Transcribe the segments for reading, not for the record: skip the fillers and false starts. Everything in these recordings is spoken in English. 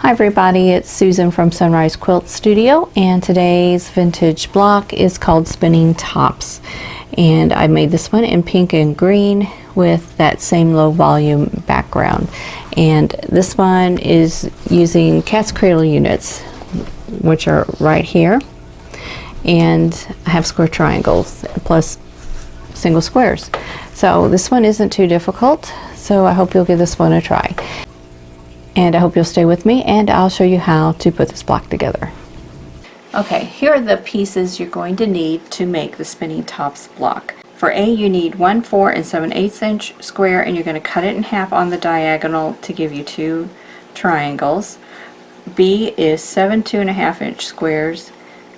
Hi everybody, it's Susan from Sunrise Quilt Studio, and today's vintage block is called Spinning Tops. And I made this one in pink and green with that same low volume background. And this one is using cat's cradle units, which are right here. And I have square triangles plus single squares. So this one isn't too difficult, so I hope you'll give this one a try. And I hope you'll stay with me, and I'll show you how to put this block together. Okay, here are the pieces you're going to need to make the Spinning Tops block. For A, you need 1 4 7/8 inch square, and you're going to cut it in half on the diagonal to give you 2 triangles. B is 7 2.5 inch squares.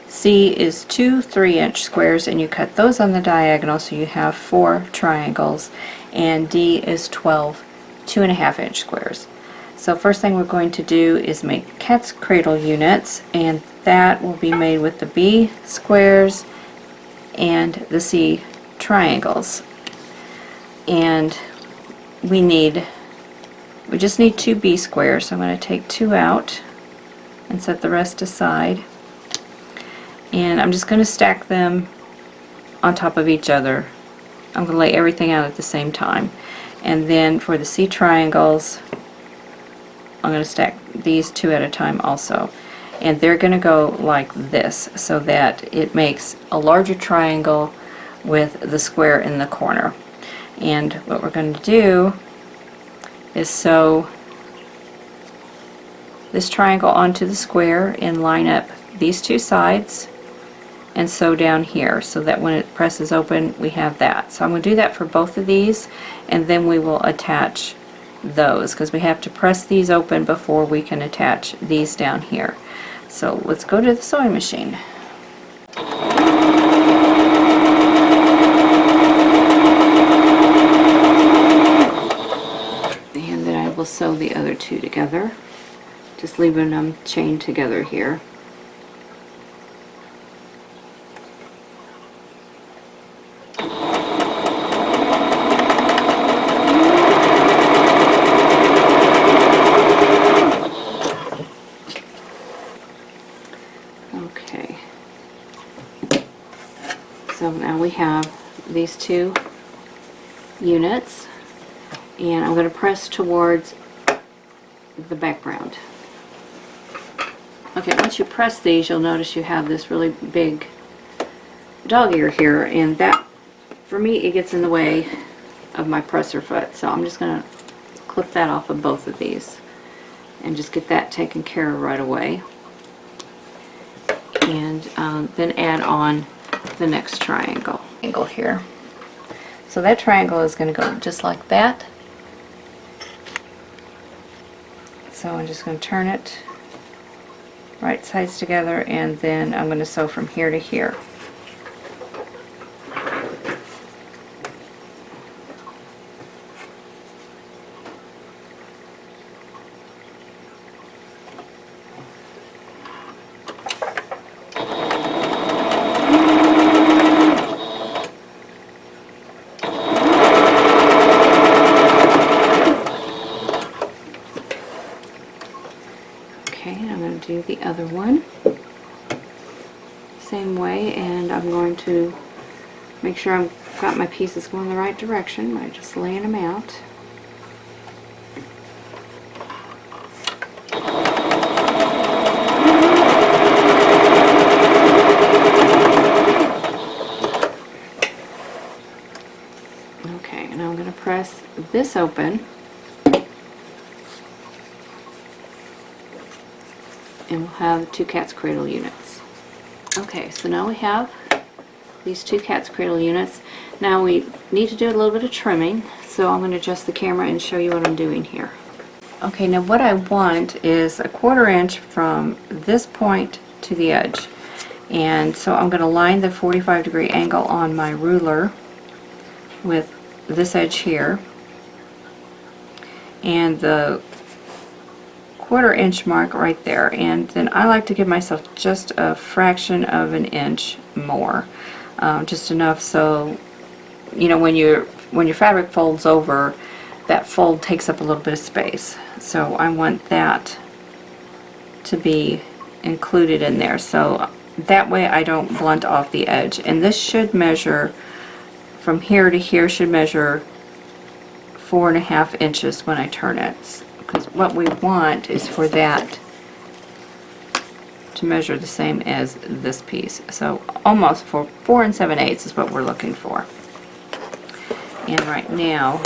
C is 2 3 inch squares, and you cut those on the diagonal so you have 4 triangles. And D is 12 2.5 inch squares. So first thing we're going to do is make cat's cradle units, and that will be made with the B squares and the C triangles. And we just need 2 B squares, so I'm going to take 2 out and set the rest aside. And I'm just going to stack them on top of each other. I'm going to lay everything out at the same time. And then for the C triangles, I'm going to stack these 2 at a time also. And they're going to go like this so that it makes a larger triangle with the square in the corner. And what we're going to do is sew this triangle onto the square and line up these 2 sides and sew down here so that when it presses open we have that. So I'm going to do that for both of these, and then we will attach those because we have to press these open before we can attach these down here. So let's go to the sewing machine. And then I will sew the other 2 together, just leaving them chained together here. Okay, so now we have these 2 units, and I'm going to press towards the background. Okay, once you press these, you'll notice you have this really big dog ear here, and that, for me, it gets in the way of my presser foot. So I'm just going to clip that off of both of these and just get that taken care of right away. And then add on the next triangle here. So that triangle is going to go just like that. So I'm just going to turn it right sides together, and then I'm going to sew from here to here. Okay, I'm going to do the other one same way, and I'm going to make sure I've got my pieces going the right direction by just laying them out. Okay, and I'm going to press this open, and we'll have 2 cat's cradle units. Okay, so now we have these 2 cat's cradle units. Now we need to do a little bit of trimming, so I'm going to adjust the camera and show you what I'm doing here. Okay, now what I want is a 1/4 inch from this point to the edge. And so I'm going to line the 45-degree angle on my ruler with this edge here, and the 1/4 inch mark right there, and then I like to give myself just a fraction of an inch more, just enough so you know when your fabric folds over, that fold takes up a little bit of space. So I want that to be included in there, so that way I don't blunt off the edge. And this should measure, from here to here should measure 4.5 inches when I turn it, because what we want is for that to measure the same as this piece. So almost 4 7/8 is what we're looking for. And right now,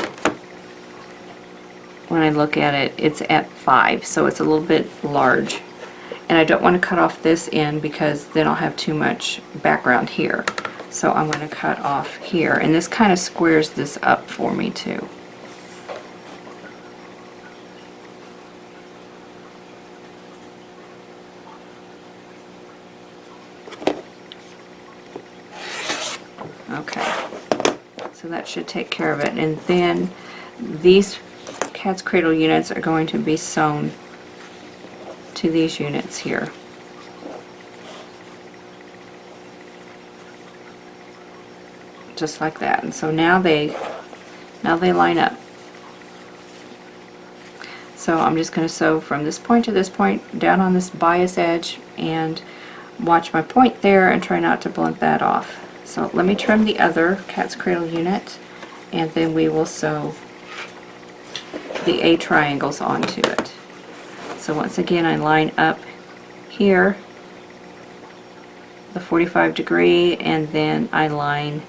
when I look at it, it's at 5, so it's a little bit large. And I don't want to cut off this end because then I'll have too much background here. So I'm going to cut off here, and this kind of squares this up for me too. Okay, so that should take care of it. And then these cat's cradle units are going to be sewn to these units here. Just like that. And so now they line up. So I'm just going to sew from this point to this point down on this bias edge and watch my point there and try not to blunt that off. So let me trim the other cat's cradle unit, and then we will sew the A triangles onto it. So once again, I line up here the 45°, and then I line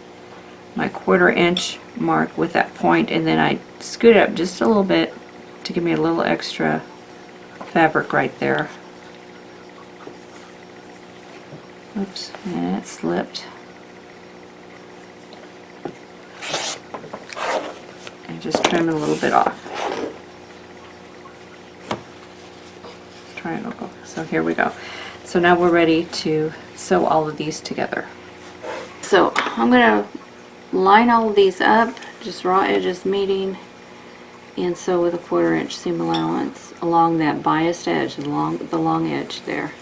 my 1/4 inch mark with that point, and then I scoot it up just a little bit to give me a little extra fabric right there. Oops, and it slipped. And just trim it a little bit off. Triangle. So here we go. So now we're ready to sew all of these together. So I'm going to line all of these up, just raw edges meeting, and sew with a 1/4 inch seam allowance along that biased edge, along the long edge there.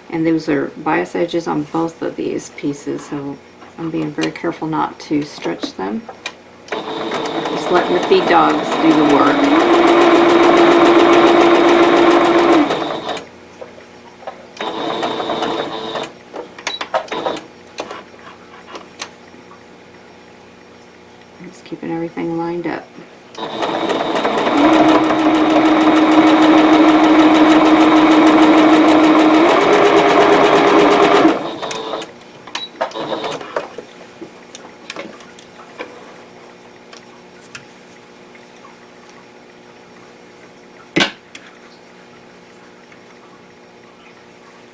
And those are bias edges on both of these pieces, so I'm being very careful not to stretch them. Just letting the feed dogs do the work. Just keeping everything lined up.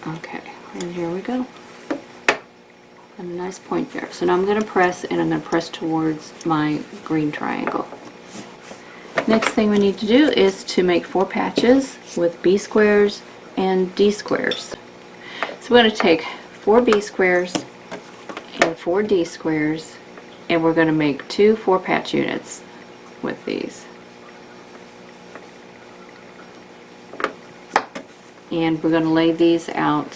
Okay, and here we go. And a nice point there. So now I'm going to press, and I'm going to press towards my green triangle. Next thing we need to do is to make 4 patches with B squares and D squares. So we're going to take 4 B squares and 4 D squares, and we're going to make 2 4-patch units with these. And we're going to lay these out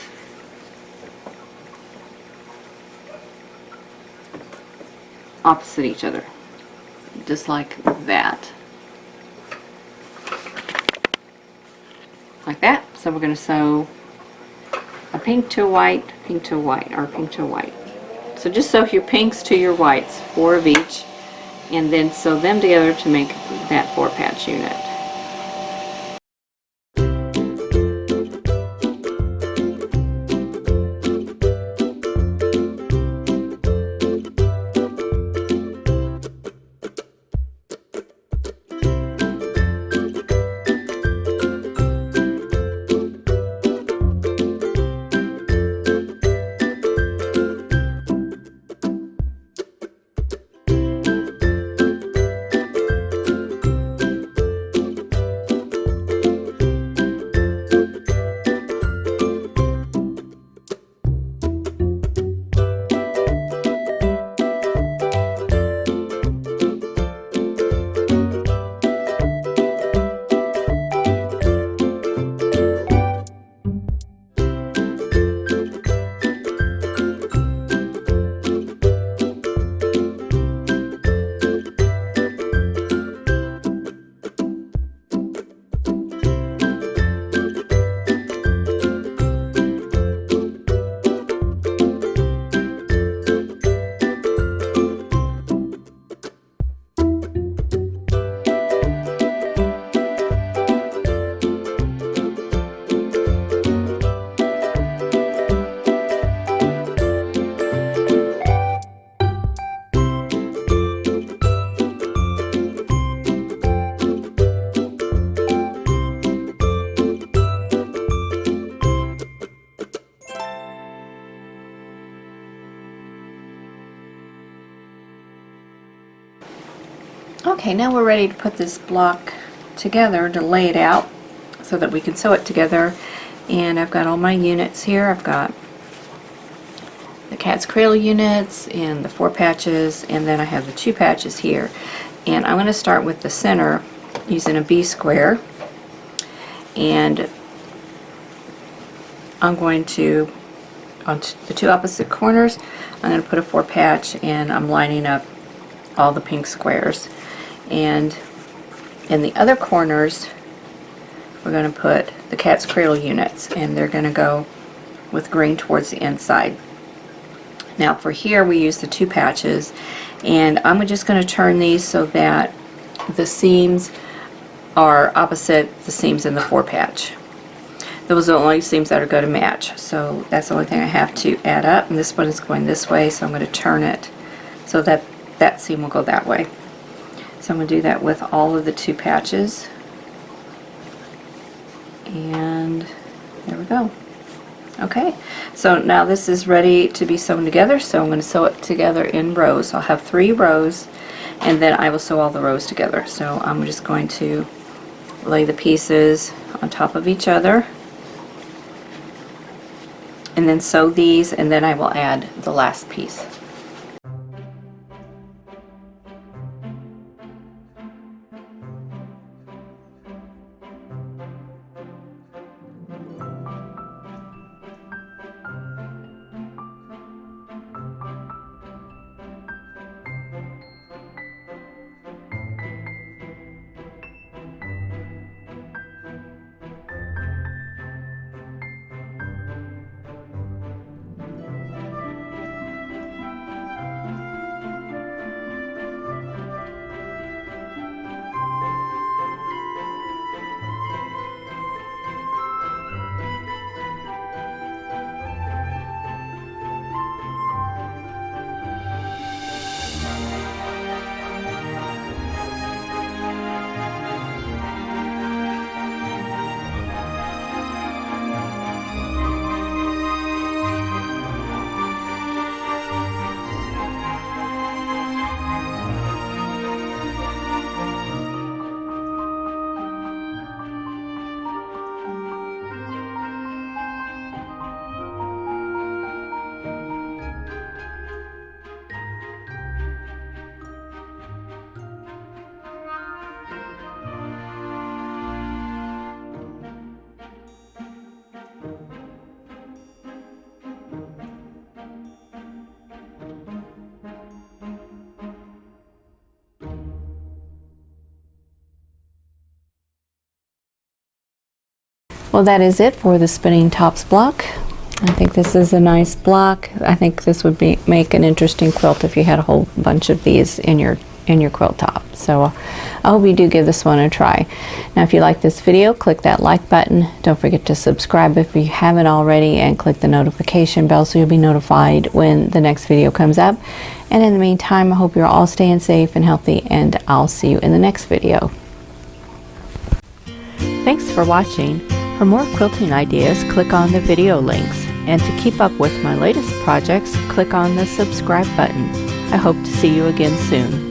opposite each other, just like that. Like that. So we're going to sew a pink to a white, pink to a white, or pink to a white. So just sew your pinks to your whites, 4 of each, and then sew them together to make that 4-patch unit. Okay, now we're ready to put this block together, to lay it out so that we can sew it together. And I've got all my units here. I've got the cat's cradle units and the 4 patches, and then I have the 2 patches here. And I'm going to start with the center using a B square, and I'm going to, on the 2 opposite corners, I'm going to put a 4 patch, and I'm lining up all the pink squares. And in the other corners we're going to put the cat's cradle units, and they're going to go with green towards the inside. Now for here we use the 2 patches, and I'm just going to turn these so that the seams are opposite the seams in the 4 patch. Those are the only seams that are going to match, so that's the only thing I have to add up. And this one is going this way, so I'm going to turn it so that that seam will go that way. So I'm going to do that with all of the 2 patches, and there we go. Okay, so now this is ready to be sewn together, so I'm going to sew it together in rows. I'll have 3 rows, and then I will sew all the rows together. So I'm just going to lay the pieces on top of each other, and then sew these, and then I will add the last piece. Well, that is it for the Spinning Tops block. I think this is a nice block. I think this would make an interesting quilt if you had a whole bunch of these in your quilt top. So I hope you do give this one a try. Now if you like this video, click that like button. Don't forget to subscribe if you haven't already, and click the notification bell so you'll be notified when the next video comes up. And in the meantime, I hope you're all staying safe and healthy, and I'll see you in the next video. Thanks for watching. For more quilting ideas, click on the video links. And to keep up with my latest projects, click on the subscribe button. I hope to see you again soon.